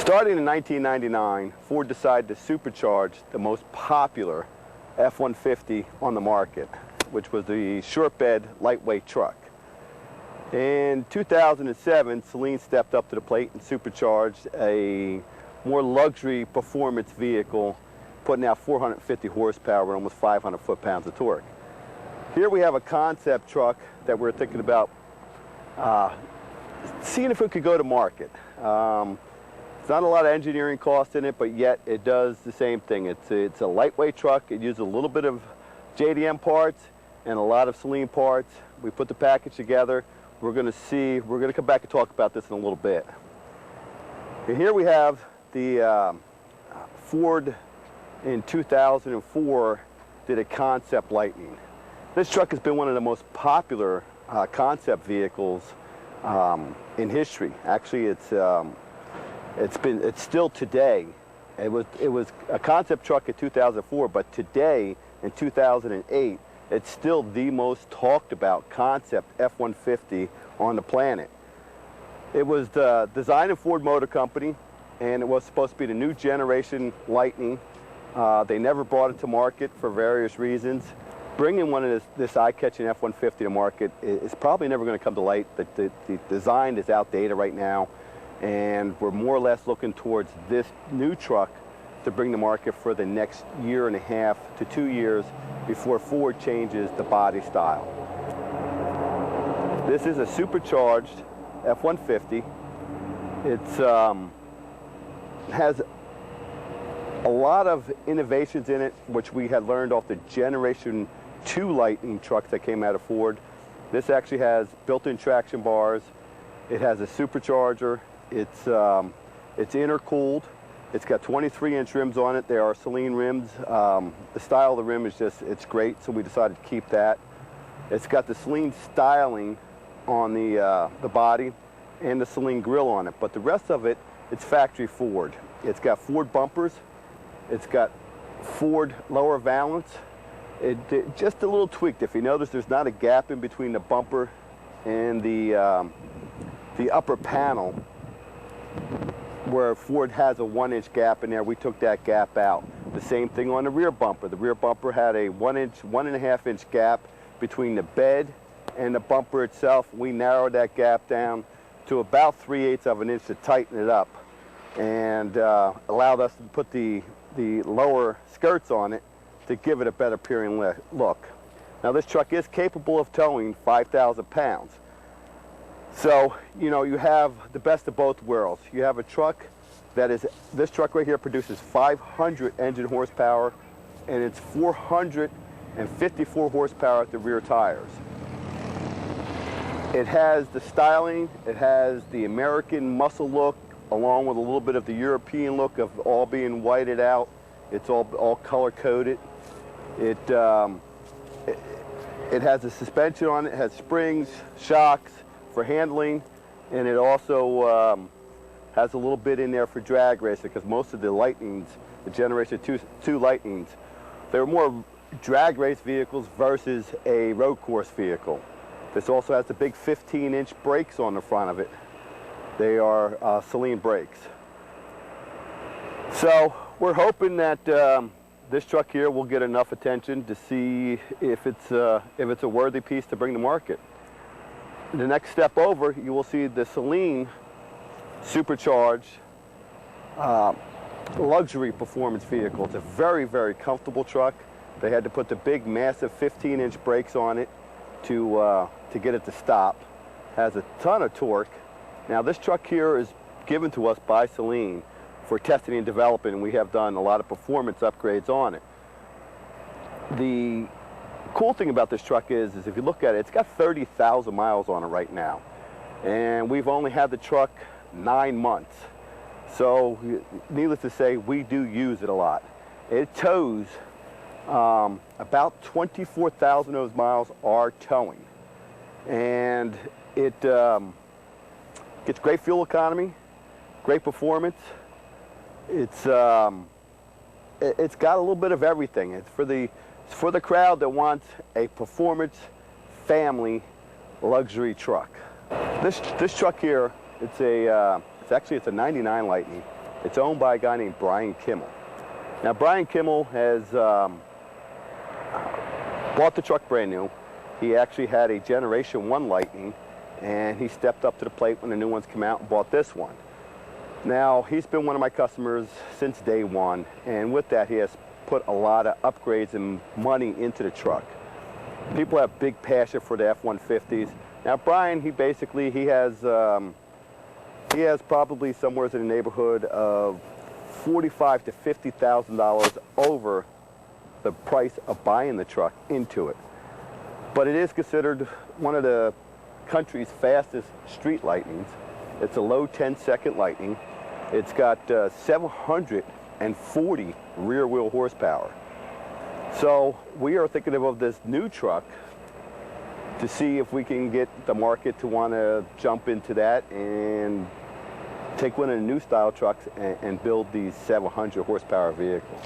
Starting in 1999, Ford decided to supercharge the most popular F-150 on the market, which was the short bed lightweight truck. In 2007, Celine stepped up to the plate and supercharged a more luxury performance vehicle, putting out 450 horsepower and almost 500 foot-pounds of torque. Here we have a concept truck that we're thinking about seeing if it could go to market. It's not a lot of engineering cost in it, but yet it does the same thing. It's a lightweight truck. It uses a little bit of JDM parts and a lot of Celine parts. We put the package together. We're going to come back and talk about this in a little bit. And here we have the Ford in 2004 did a concept Lightning. This truck has been one of the most popular concept vehicles in history. Actually, it's still today. It was a concept truck in 2004, but today in 2008, it's still the most talked about concept F-150 on the planet. It was designed in Ford Motor Company, and it was supposed to be the new generation Lightning. They never brought it to market for various reasons. Bringing one of this eye-catching F-150 to market is probably never going to come to light. The design is outdated right now, and we're more or less looking towards this new truck to bring to market for the next year and a half to 2 years before Ford changes the body style. This is a supercharged F-150. It has a lot of innovations in it, which we had learned off the Generation 2 Lightning trucks that came out of Ford. This actually has built-in traction bars. It has a supercharger. It's intercooled. It's got 23-inch rims on it. They are Celine rims. The style of the rim is it's great, so we decided to keep that. It's got the Celine styling on the body and the Celine grille on it, but the rest of it, it's factory Ford. It's got Ford bumpers. It's got Ford lower valance. Just a little tweaked. If you notice, there's not a gap in between the bumper and the upper panel, where Ford has a 1-inch gap in there. We took that gap out. The same thing on the rear bumper. The rear bumper had a 1.5-inch gap between the bed and the bumper itself. We narrowed that gap down to about 3/8 of an inch to tighten it up, and allowed us to put the lower skirts on it to give it a better appearing look. Now, this truck is capable of towing 5,000 pounds. So, you know, you have the best of both worlds. You have a truck this truck right here produces 500 engine horsepower, and it's 454 horsepower at the rear tires. It has the styling, it has the American muscle look, along with a little bit of the European look of all being whited out. It's all color-coded. It has a suspension on it. It has springs, shocks for handling, and it also has a little bit in there for drag racing, because most of the Lightnings, the Generation 2 Lightnings, they're more drag race vehicles versus a road course vehicle. This also has the big 15-inch brakes on the front of it. They are Celine brakes. So we're hoping that this truck here will get enough attention to see if it's a worthy piece to bring to market. The next step over, you will see the Celine supercharged luxury performance vehicle. It's a very, very comfortable truck. They had to put the big, massive 15-inch brakes on it to get it to stop. Has a ton of torque. Now, this truck here is given to us by Celine for testing and development, and we have done a lot of performance upgrades on it. The cool thing about this truck is if you look at it, it's got 30,000 miles on it right now, and we've only had the truck 9 months. So, needless to say, we do use it a lot. It tows about 24,000 of those miles are towing, and it gets great fuel economy, great performance. It's got a little bit of everything. It's for the crowd that wants a performance family luxury truck. This truck here, it's a 99 Lightning. It's owned by a guy named Brian Kimmel. Now, Brian Kimmel has bought the truck brand new. He actually had a Generation 1 Lightning, and he stepped up to the plate when the new ones came out and bought this one. Now, he's been one of my customers since day one, and with that, he has put a lot of upgrades and money into the truck. People have big passion for the F-150s. Now, Brian, he has probably somewhere in the neighborhood of $45,000 to $50,000 over the price of buying the truck into it. But it is considered one of the country's fastest street Lightnings. It's a low 10-second Lightning. It's got 740 rear wheel horsepower. So we are thinking of this new truck to see if we can get the market to want to jump into that and take one of the new style trucks and build these 700 horsepower vehicles.